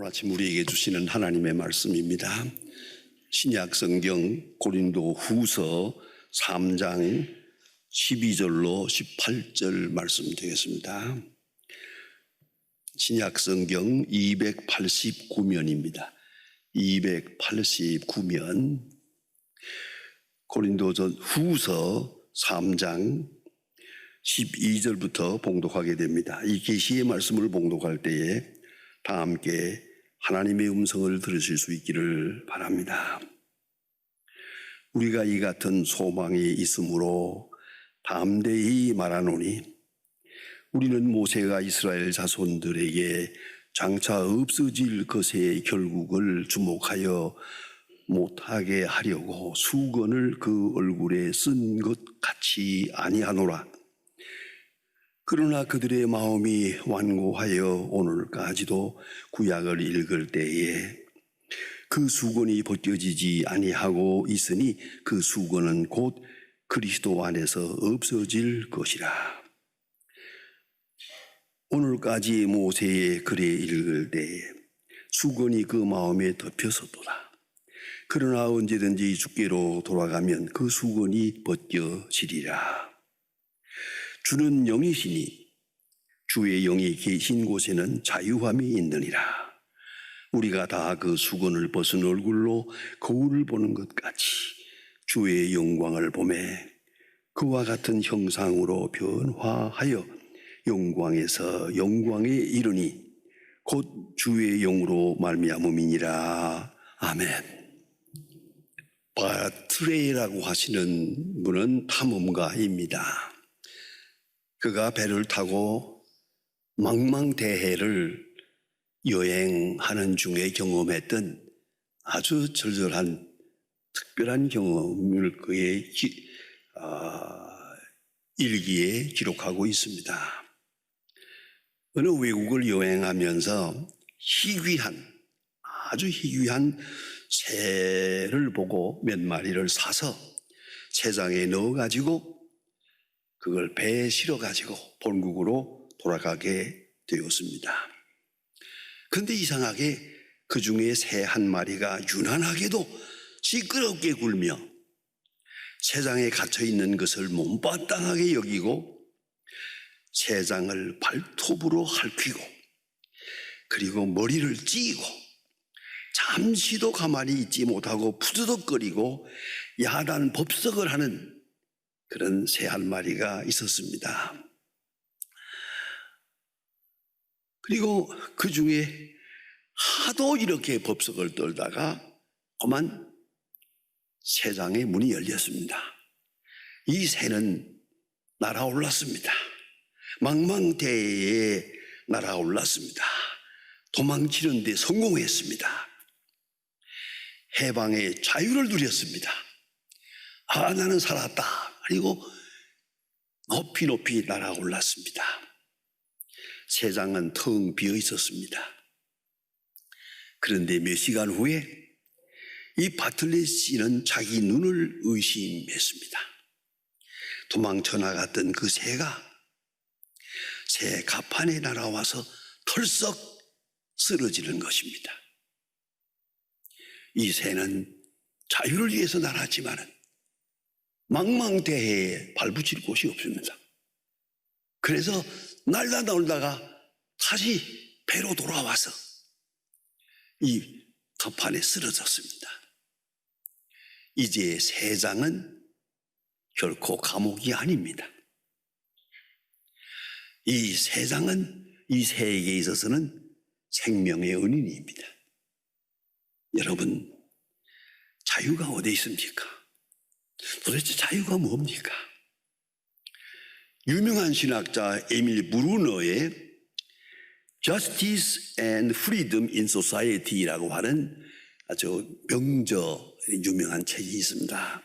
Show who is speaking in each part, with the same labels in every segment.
Speaker 1: 오늘 아침 우리에게 주시는 하나님의 말씀입니다. 신약 성경 고린도 후서 3장 12절로 18절 말씀 되겠습니다. 신약 성경 289면입니다. 289면 고린도전 후서 3장 12절부터 봉독하게 됩니다. 이 계시의 말씀을 봉독할 때에 다 함께 하나님의 음성을 들으실 수 있기를 바랍니다. 우리가 이 같은 소망이 있으므로 담대히 말하노니 우리는 모세가 이스라엘 자손들에게 장차 없어질 것의 결국을 주목하여 못하게 하려고 수건을 그 얼굴에 쓴 것 같이 아니하노라. 그러나 그들의 마음이 완고하여 오늘까지도 구약을 읽을 때에 그 수건이 벗겨지지 아니하고 있으니 그 수건은 곧 그리스도 안에서 없어질 것이라. 오늘까지 모세의 글에 읽을 때에 수건이 그 마음에 덮여서도다. 그러나 언제든지 주께로 돌아가면 그 수건이 벗겨지리라. 주는 영이시니 주의 영이 계신 곳에는 자유함이 있느니라. 우리가 다 그 수건을 벗은 얼굴로 거울을 보는 것 같이 주의 영광을 보매 그와 같은 형상으로 변화하여 영광에서 영광에 이르니 곧 주의 영으로 말미암음이니라. 아멘. 바트레이라고 하시는 분은 탐험가입니다. 그가 배를 타고 망망대해를 여행하는 중에 경험했던 아주 절절한 특별한 경험을 그의 일기에 기록하고 있습니다. 어느 외국을 여행하면서 아주 희귀한 새를 보고 몇 마리를 사서 새장에 넣어가지고 그걸 배에 실어가지고 본국으로 돌아가게 되었습니다. 그런데 이상하게 그 중에 새 한 마리가 유난하게도 시끄럽게 굴며 새장에 갇혀있는 것을 못마땅하게 여기고 새장을 발톱으로 핥히고 그리고 머리를 찌고 잠시도 가만히 있지 못하고 푸드덕거리고 야단 법석을 하는 그런 새 한 마리가 있었습니다. 그리고 그 중에 하도 이렇게 법석을 떨다가 그만 새장의 문이 열렸습니다. 이 새는 날아올랐습니다. 망망대해에 날아올랐습니다. 도망치는 데 성공했습니다. 해방의 자유를 누렸습니다. 나는 살았다. 그리고 높이 높이 날아올랐습니다. 새장은 텅 비어 있었습니다. 그런데 몇 시간 후에 이 바틀렛 씨는 자기 눈을 의심했습니다. 도망쳐 나갔던 그 새가 새 가판에 날아와서 털썩 쓰러지는 것입니다. 이 새는 자유를 위해서 날았지만은 망망대해에 발붙일 곳이 없습니다. 그래서 날다가 다시 배로 돌아와서 이 터판에 쓰러졌습니다. 이제 새장은 결코 감옥이 아닙니다. 이 새장은 이 새에게 있어서는 생명의 은인입니다. 여러분, 자유가 어디 있습니까? 도대체 자유가 뭡니까? 유명한 신학자 에밀 브루너의 Justice and Freedom in Society라고 하는 아주 명저 유명한 책이 있습니다.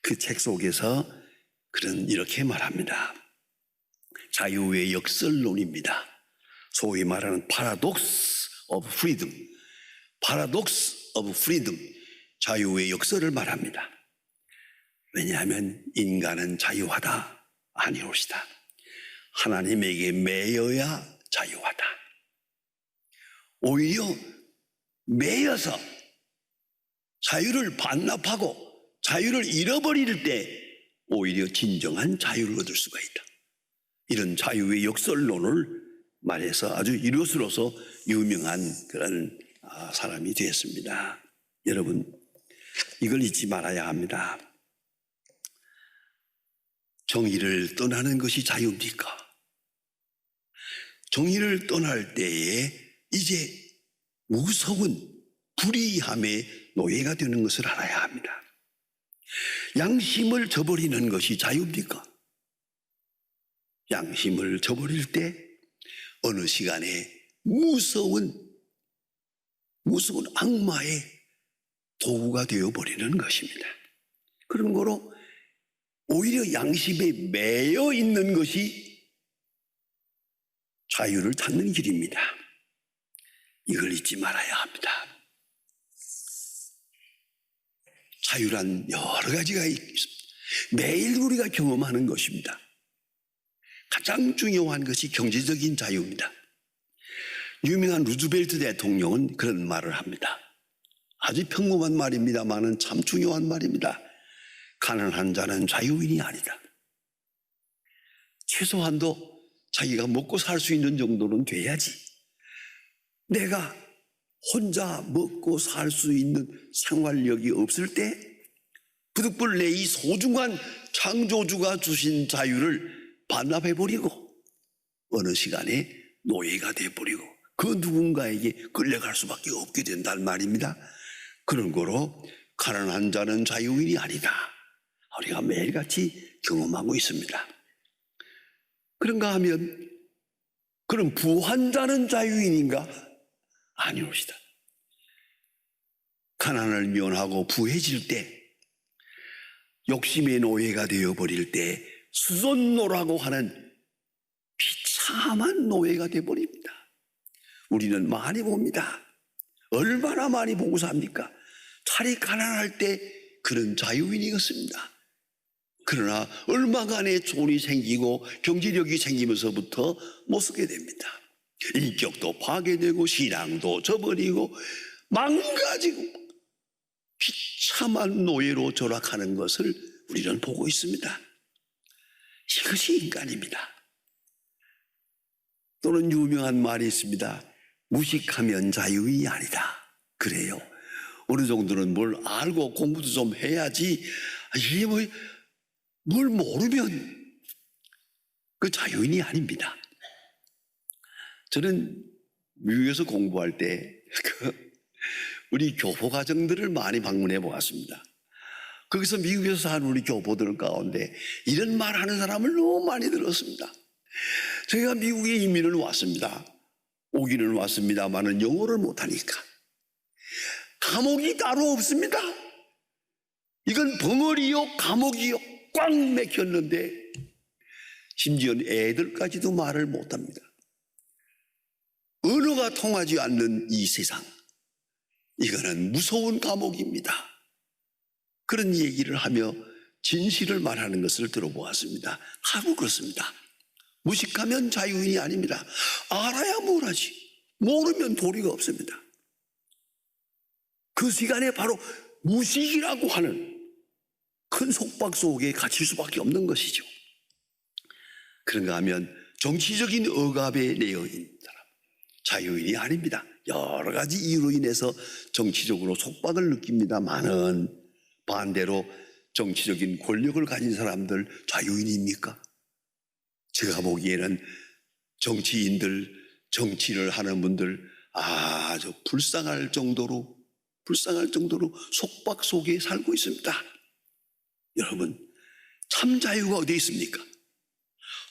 Speaker 1: 그 책 속에서 그는 이렇게 말합니다. 자유의 역설론입니다. 소위 말하는 Paradox of Freedom, Paradox of Freedom, 자유의 역설을 말합니다. 왜냐하면 인간은 자유하다 아니옵시다. 하나님에게 매여야 자유하다. 오히려 매여서 자유를 반납하고 자유를 잃어버릴 때 오히려 진정한 자유를 얻을 수가 있다. 이런 자유의 역설론을 말해서 아주 이것으로서 유명한 그런 사람이 되었습니다. 여러분, 이걸 잊지 말아야 합니다. 정의를 떠나는 것이 자유입니까? 정의를 떠날 때에 이제 무서운 불의함의 노예가 되는 것을 알아야 합니다. 양심을 저버리는 것이 자유입니까? 양심을 저버릴 때 어느 시간에 무서운 악마의 도구가 되어버리는 것입니다. 그런 거로 오히려 양심에 매여 있는 것이 자유를 찾는 길입니다. 이걸 잊지 말아야 합니다. 자유란 여러 가지가 있습니다. 매일 우리가 경험하는 것입니다. 가장 중요한 것이 경제적인 자유입니다. 유명한 루즈벨트 대통령은 그런 말을 합니다. 아주 평범한 말입니다만은 참 중요한 말입니다. 가난한 자는 자유인이 아니다. 최소한도 자기가 먹고 살 수 있는 정도는 돼야지. 내가 혼자 먹고 살 수 있는 생활력이 없을 때 부득불 내 이 소중한 창조주가 주신 자유를 반납해버리고 어느 시간에 노예가 돼버리고 그 누군가에게 끌려갈 수밖에 없게 된단 말입니다. 그런 거로 가난한 자는 자유인이 아니다. 우리가 매일같이 경험하고 있습니다. 그런가 하면 그럼 부한 자는 자유인인가? 아니옵시다. 가난을 면하고 부해질 때 욕심의 노예가 되어버릴 때 수존노라고 하는 비참한 노예가 되어버립니다. 우리는 많이 봅니다. 얼마나 많이 보고 삽니까? 차라리 가난할 때 그런 자유인이었습니다. 그러나 얼마간의 돈이 생기고 경제력이 생기면서부터 못 쓰게 됩니다. 인격도 파괴되고 신앙도 저버리고 망가지고 비참한 노예로 전락하는 것을 우리는 보고 있습니다. 이것이 인간입니다. 또는 유명한 말이 있습니다. 무식하면 자유인이 아니다. 그래요. 어느 정도는 뭘 알고 공부도 좀 해야지. 이게 뭘 모르면 그 자유인이 아닙니다. 저는 미국에서 공부할 때 우리 교포 가정들을 많이 방문해 보았습니다. 거기서 미국에서 사는 우리 교포들 가운데 이런 말 하는 사람을 너무 많이 들었습니다. 제가 미국에 이민을 왔습니다. 오기는 왔습니다만은 영어를 못하니까 감옥이 따로 없습니다. 이건 벙어리요 감옥이요 꽉 막혔는데 심지어 애들까지도 말을 못합니다. 언어가 통하지 않는 이 세상, 이거는 무서운 감옥입니다. 그런 얘기를 하며 진실을 말하는 것을 들어보았습니다. 하고 그렇습니다. 무식하면 자유인이 아닙니다. 알아야 뭘 하지. 모르면 도리가 없습니다. 그 시간에 바로 무식이라고 하는 큰 속박 속에 갇힐 수밖에 없는 것이죠. 그런가 하면 정치적인 억압에 내어 있는 사람, 자유인이 아닙니다. 여러 가지 이유로 인해서 정치적으로 속박을 느낍니다만은 반대로 정치적인 권력을 가진 사람들 자유인입니까? 제가 보기에는 정치인들, 정치를 하는 분들 아주 불쌍할 정도로 속박 속에 살고 있습니다. 여러분, 참 자유가 어디 있습니까?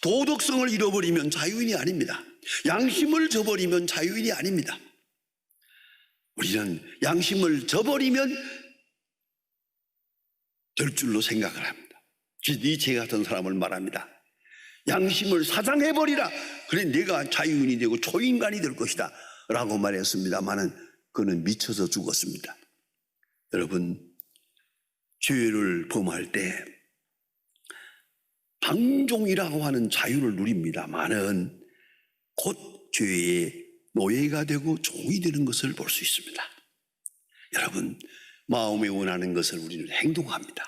Speaker 1: 도덕성을 잃어버리면 자유인이 아닙니다. 양심을 저버리면 자유인이 아닙니다. 우리는 양심을 저버리면 될 줄로 생각을 합니다. 니체 같은 사람을 말합니다. 양심을 사장해버리라. 그래 내가 자유인이 되고 초인간이 될 것이다 라고 말했습니다마는 그는 미쳐서 죽었습니다. 여러분, 죄를 범할 때 방종이라고 하는 자유를 누립니다마는 곧 죄의 노예가 되고 종이 되는 것을 볼 수 있습니다. 여러분, 마음에 원하는 것을 우리는 행동합니다.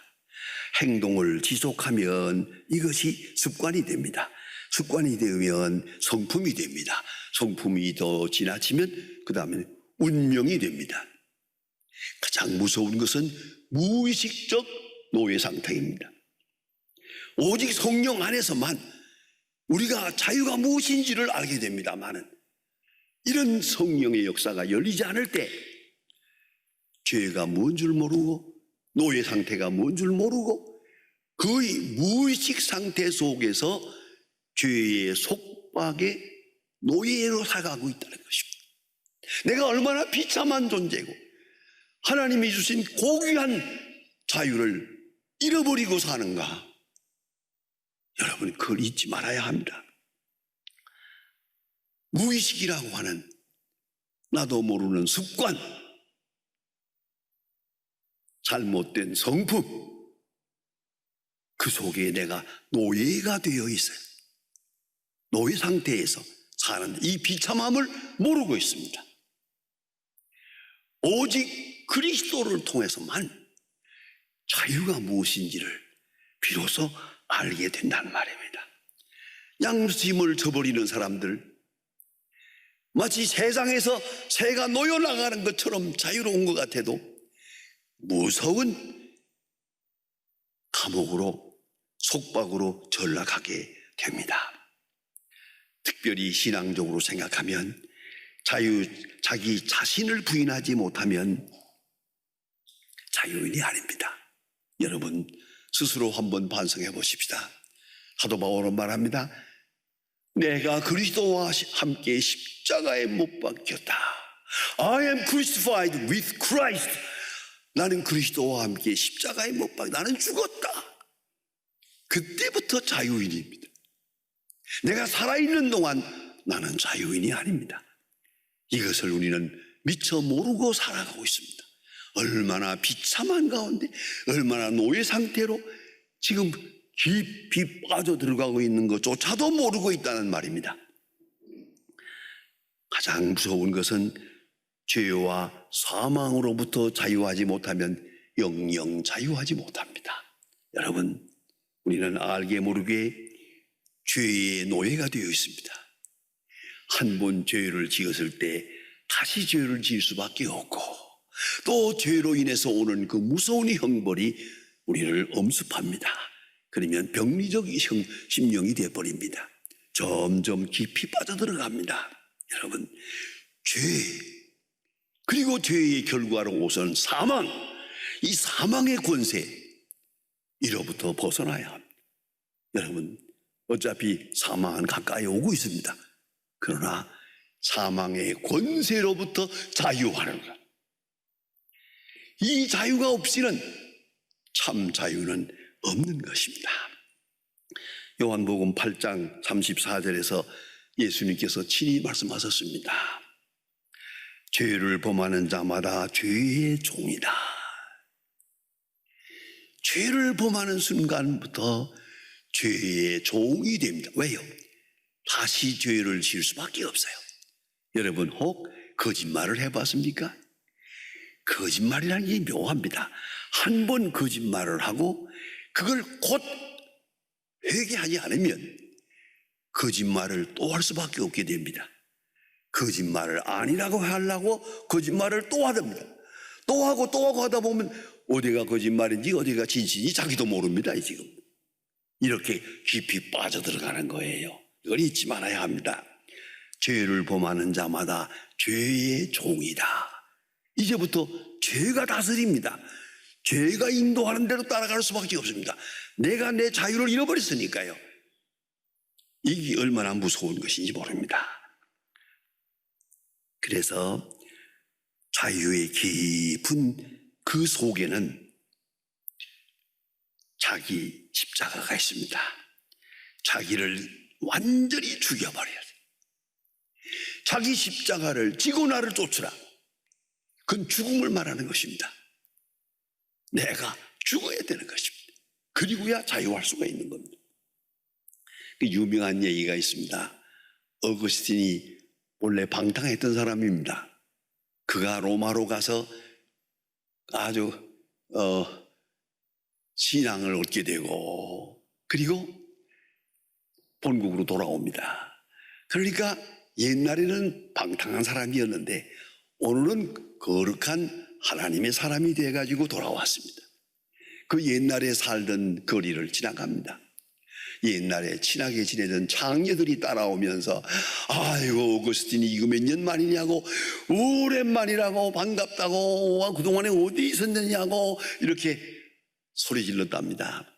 Speaker 1: 행동을 지속하면 이것이 습관이 됩니다. 습관이 되면 성품이 됩니다. 성품이 더 지나치면 그 다음에 운명이 됩니다. 가장 무서운 것은 무의식적 노예 상태입니다. 오직 성령 안에서만 우리가 자유가 무엇인지를 알게 됩니다만은 이런 성령의 역사가 열리지 않을 때 죄가 뭔 줄 모르고 노예 상태가 뭔 줄 모르고 거의 무의식 상태 속에서 죄의 속박에 노예로 살아가고 있다는 것입니다. 내가 얼마나 비참한 존재고 하나님이 주신 고귀한 자유를 잃어버리고 사는가. 여러분, 그걸 잊지 말아야 합니다. 무의식이라고 하는 나도 모르는 습관, 잘못된 성품, 그 속에 내가 노예가 되어 있어요. 노예 상태에서 사는 이 비참함을 모르고 있습니다. 오직 그리스도를 통해서만 자유가 무엇인지를 비로소 알게 된다는 말입니다. 양심을 저버리는 사람들, 마치 세상에서 새가 놓여나가는 것처럼 자유로운 것 같아도 무서운 감옥으로, 속박으로 전락하게 됩니다. 특별히 신앙적으로 생각하면 자기 자신을 부인하지 못하면 자유인이 아닙니다. 여러분, 스스로 한번 반성해 보십시다. 사도 바울은 말합니다. 내가 그리스도와 함께 십자가에 못 박혔다. I am crucified with Christ. 나는 그리스도와 함께 십자가에 못 박혀 나는 죽었다. 그때부터 자유인입니다. 내가 살아있는 동안 나는 자유인이 아닙니다. 이것을 우리는 미처 모르고 살아가고 있습니다. 얼마나 비참한 가운데, 얼마나 노예 상태로 지금 깊이 빠져들어가고 있는 것조차도 모르고 있다는 말입니다. 가장 무서운 것은 죄와 사망으로부터 자유하지 못하면 영영 자유하지 못합니다. 여러분, 우리는 알게 모르게 죄의 노예가 되어 있습니다. 한 번 죄를 지었을 때 다시 죄를 지을 수밖에 없고 또 죄로 인해서 오는 그 무서운 형벌이 우리를 엄습합니다. 그러면 병리적 심령이 되어버립니다. 점점 깊이 빠져들어갑니다. 여러분, 죄, 그리고 죄의 결과로 오선 사망, 이 사망의 권세, 이로부터 벗어나야 합니다. 여러분, 어차피 사망은 가까이 오고 있습니다. 그러나 사망의 권세로부터 자유하는 것, 이 자유가 없이는 참 자유는 없는 것입니다. 요한복음 8장 34절에서 예수님께서 친히 말씀하셨습니다. 죄를 범하는 자마다 죄의 종이다. 죄를 범하는 순간부터 죄의 종이 됩니다. 왜요? 다시 죄를 지을 수밖에 없어요. 여러분, 혹 거짓말을 해봤습니까? 거짓말이라는 게 묘합니다. 한 번 거짓말을 하고 그걸 곧 회개하지 않으면 거짓말을 또 할 수밖에 없게 됩니다. 거짓말을 아니라고 하려고 거짓말을 또 하답니다. 또 하고 하다 보면 어디가 거짓말인지 어디가 진실인지 자기도 모릅니다. 지금 이렇게 깊이 빠져들어가는 거예요. 이걸 잊지 말아야 합니다. 죄를 범하는 자마다 죄의 종이다. 이제부터 죄가 다스립니다. 죄가 인도하는 대로 따라갈 수밖에 없습니다. 내가 내 자유를 잃어버렸으니까요. 이게 얼마나 무서운 것인지 모릅니다. 그래서 자유의 깊은 그 속에는 자기 십자가가 있습니다. 자기를 완전히 죽여버려야 돼. 자기 십자가를 지고 나를 쫓으라. 그건 죽음을 말하는 것입니다. 내가 죽어야 되는 것입니다. 그리고야 자유할 수가 있는 겁니다. 그 유명한 얘기가 있습니다. 어거스틴이 원래 방탕했던 사람입니다. 그가 로마로 가서 아주 신앙을 얻게 되고 그리고 본국으로 돌아옵니다. 그러니까 옛날에는 방탕한 사람이었는데 오늘은 거룩한 하나님의 사람이 돼가지고 돌아왔습니다. 그 옛날에 살던 거리를 지나갑니다. 옛날에 친하게 지내던 장녀들이 따라오면서 아이고 오거스틴이 이거 몇 년 만이냐고, 오랜만이라고, 반갑다고, 그동안에 어디 있었느냐고 이렇게 소리 질렀답니다.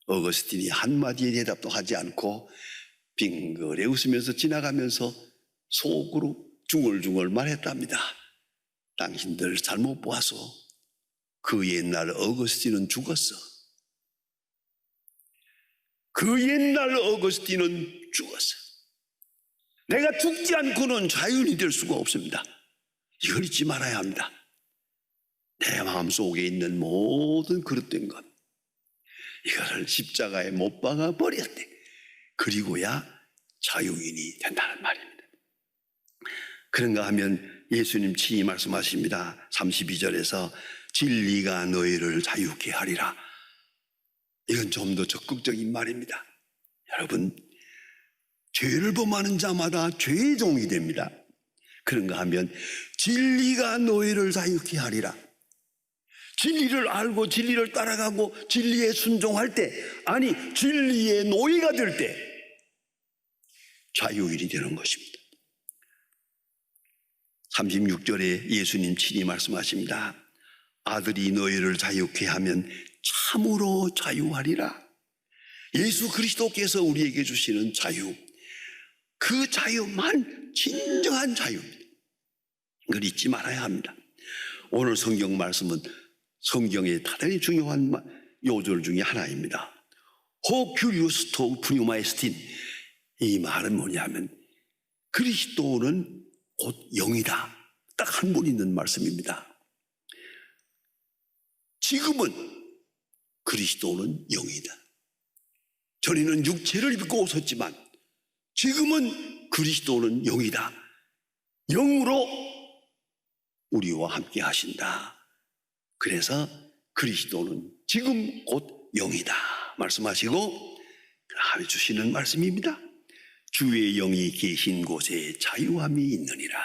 Speaker 1: 오거스틴이 한마디의 대답도 하지 않고 빙그레 웃으면서 지나가면서 속으로 중얼중얼 말했답니다. 당신들 잘못 보아서 그 옛날 오거스틴은 죽었어. 그 옛날 오거스틴은 죽었어. 내가 죽지 않고는 자유인이 될 수가 없습니다. 이걸 잊지 말아야 합니다. 내 마음속에 있는 모든 그릇된 것, 이거를 십자가에 못 박아 버렸대. 그리고야 자유인이 된다는 말입니다. 그런가 하면 예수님 친히 말씀하십니다. 32절에서 진리가 너희를 자유케 하리라. 이건 좀 더 적극적인 말입니다. 여러분, 죄를 범하는 자마다 죄의 종이 됩니다. 그런가 하면 진리가 너희를 자유케 하리라. 진리를 알고 진리를 따라가고 진리에 순종할 때, 아니 진리의 노예가 될 때 자유인이 되는 것입니다. 36절에 예수님 친히 말씀하십니다. 아들이 너희를 자유케 하면 참으로 자유하리라. 예수 그리스도께서 우리에게 주시는 자유, 그 자유만 진정한 자유입니다. 이걸 잊지 말아야 합니다. 오늘 성경 말씀은 성경의 대단히 중요한 요절 중에 하나입니다. 호 큐리오스토 프뉴마에스틴. 이 말은 뭐냐면 그리스도는 곧 영이다. 딱 한 번 있는 말씀입니다. 지금은 그리스도는 영이다. 전에는 육체를 입고 오셨지만 지금은 그리스도는 영이다. 영으로 우리와 함께 하신다. 그래서 그리스도는 지금 곧 영이다 말씀하시고 다음에 주시는 말씀입니다. 주의 영이 계신 곳에 자유함이 있느니라.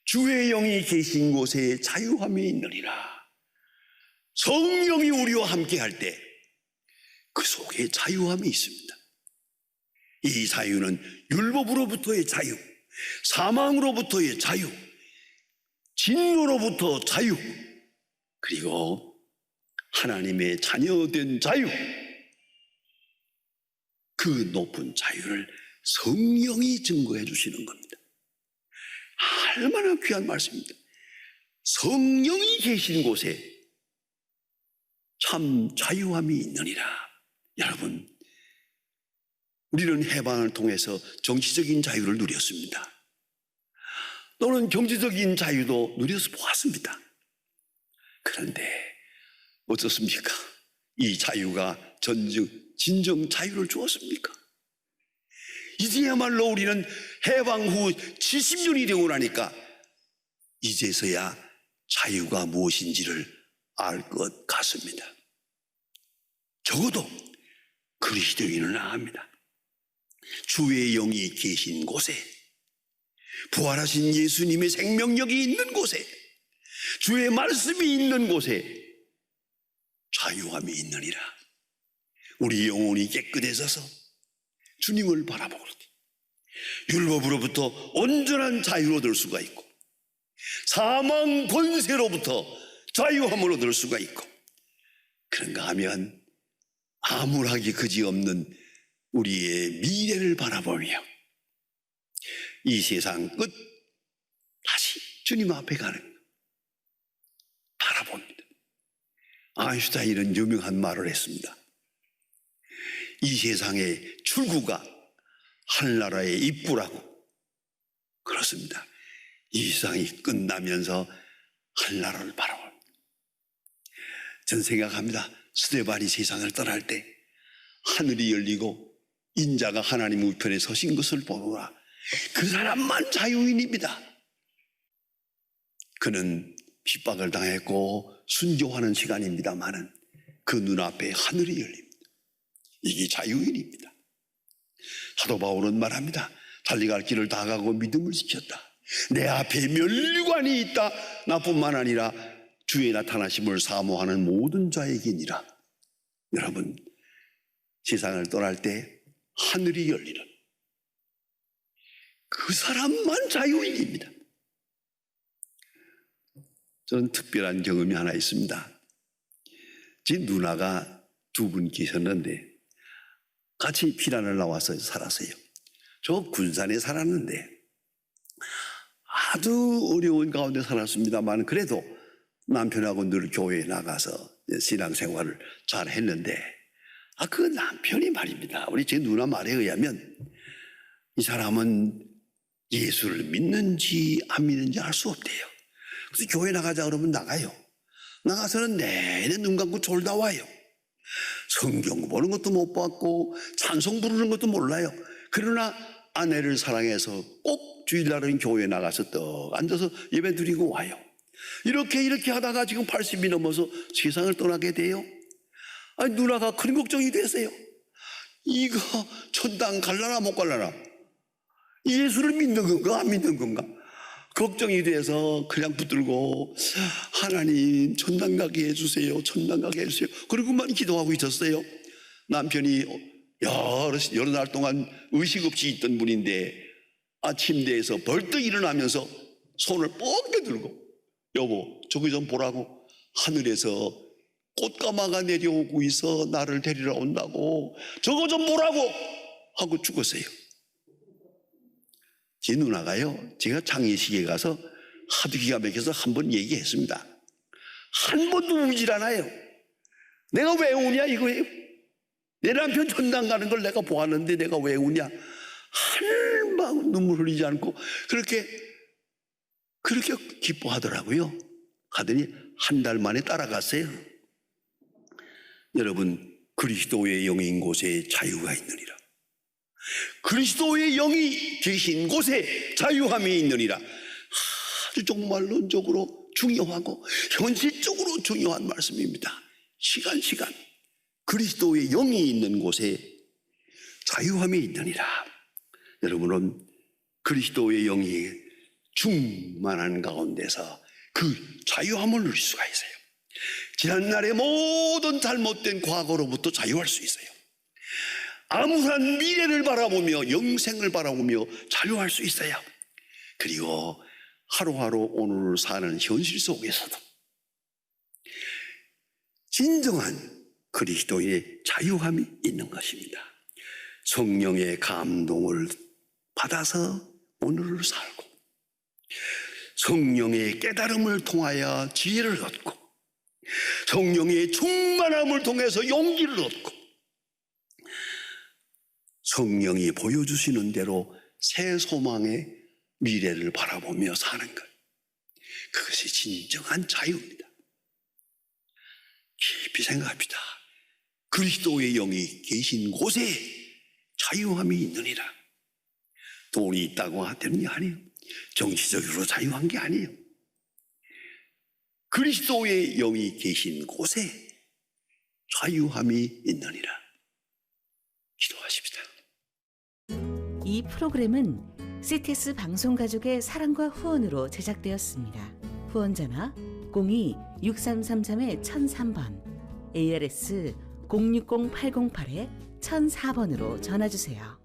Speaker 1: 주의 영이 계신 곳에 자유함이 있느니라. 성령이 우리와 함께 할 때 그 속에 자유함이 있습니다. 이 자유는 율법으로부터의 자유, 사망으로부터의 자유, 진노로부터 자유, 그리고 하나님의 자녀된 자유, 그 높은 자유를 성령이 증거해 주시는 겁니다. 얼마나 귀한 말씀입니다. 성령이 계신 곳에 참 자유함이 있느니라. 여러분, 우리는 해방을 통해서 정치적인 자유를 누렸습니다. 또는 경제적인 자유도 누려서 보았습니다. 그런데 어떻습니까? 이 자유가 진정 자유를 주었습니까? 이제야말로 우리는 해방 후 70년이 되고 나니까 이제서야 자유가 무엇인지를 알 것 같습니다. 적어도 그리스도인은 압니다. 주의 영이 계신 곳에, 부활하신 예수님의 생명력이 있는 곳에, 주의 말씀이 있는 곳에 자유함이 있느니라. 우리 영혼이 깨끗해져서 주님을 바라보고 율법으로부터 온전한 자유를 얻을 수가 있고 사망 권세로부터 자유함을 얻을 수가 있고, 그런가 하면 암울하기 그지없는 우리의 미래를 바라보며 이 세상 끝 다시 주님 앞에 가는 바라봅니다. 아인슈타인은 유명한 말을 했습니다. 이 세상의 출구가 하늘나라의 입구라고. 그렇습니다. 이 세상이 끝나면서 하늘나라를 바라봅니다. 전 생각합니다. 스데반이 세상을 떠날 때 하늘이 열리고 인자가 하나님 우편에 서신 것을 보노라. 그 사람만 자유인입니다. 그는 핍박을 당했고 순종하는 시간입니다마는 그 눈앞에 하늘이 열립니다. 이게 자유인입니다. 사도 바울은 말합니다. 달려갈 길을 다 가고 믿음을 지켰다. 내 앞에 면류관이 있다. 나뿐만 아니라 주의 나타나심을 사모하는 모든 자에게니라. 여러분, 세상을 떠날 때 하늘이 열리는 그 사람만 자유인입니다. 저는 특별한 경험이 하나 있습니다. 제 누나가 두 분 계셨는데 같이 피난을 나와서 살았어요. 저 군산에 살았는데 아주 어려운 가운데 살았습니다만 그래도 남편하고 늘 교회에 나가서 신앙생활을 잘 했는데 그 남편이 말입니다. 우리 제 누나 말에 의하면 이 사람은 예수를 믿는지 안 믿는지 알 수 없대요. 그래서 교회 나가자 그러면 나가요. 나가서는 내내 눈 감고 졸다 와요. 성경 보는 것도 못 봤고 찬송 부르는 것도 몰라요. 그러나 아내를 사랑해서 꼭 주일날은 교회에 나가서 떡 앉아서 예배 드리고 와요. 이렇게 하다가 지금 80이 넘어서 세상을 떠나게 돼요. 누나가 큰 걱정이 됐어요. 이거 천당 갈라나 못 갈라나? 예수를 믿는 건가 안 믿는 건가? 걱정이 돼서 그냥 붙들고 하나님 천당 가게 해주세요. 천당 가게 해주세요. 그러고만 기도하고 있었어요. 남편이 여러 날 동안 의식 없이 있던 분인데 침대에서 벌떡 일어나면서 손을 뻗게 들고 여보 저기 좀 보라고 하늘에서 꽃가마가 내려오고 있어 나를 데리러 온다고 저거 좀 보라고 하고 죽었어요. 제 누나가요 제가 장례식에 가서 하도 기가 막혀서 한 번 얘기했습니다. 한 번도 우질 않아요. 내가 왜 우냐 이거예요. 내 남편 천당 가는 걸 내가 보았는데 내가 왜 우냐. 한방 눈물 흘리지 않고 그렇게 기뻐하더라고요. 가더니 한 달 만에 따라갔어요. 여러분 그리스도의 영인 곳에 자유가 있느니라. 그리스도의 영이 계신 곳에 자유함이 있느니라. 아주 정말론적으로 중요하고 현실적으로 중요한 말씀입니다. 시간 그리스도의 영이 있는 곳에 자유함이 있느니라. 여러분은 그리스도의 영이 충만한 가운데서 그 자유함을 누릴 수가 있어요. 지난날의 모든 잘못된 과거로부터 자유할 수 있어요. 암울한 미래를 바라보며 영생을 바라보며 자유할 수 있어요. 그리고 하루하루 오늘을 사는 현실 속에서도 진정한 그리스도의 자유함이 있는 것입니다. 성령의 감동을 받아서 오늘을 살고 성령의 깨달음을 통하여 지혜를 얻고 성령의 충만함을 통해서 용기를 얻고 성령이 보여주시는 대로 새 소망의 미래를 바라보며 사는 것. 그것이 진정한 자유입니다. 깊이 생각합시다. 그리스도의 영이 계신 곳에 자유함이 있느니라. 돈이 있다고 되는 게 아니에요. 정치적으로 자유한 게 아니에요. 그리스도의 영이 계신 곳에 자유함이 있느니라. 기도하십시다.
Speaker 2: 이 프로그램은 CTS 방송가족의 사랑과 후원으로 제작되었습니다. 후원전화 02-6333-1003번, ARS 060-808-1004번으로 전화주세요.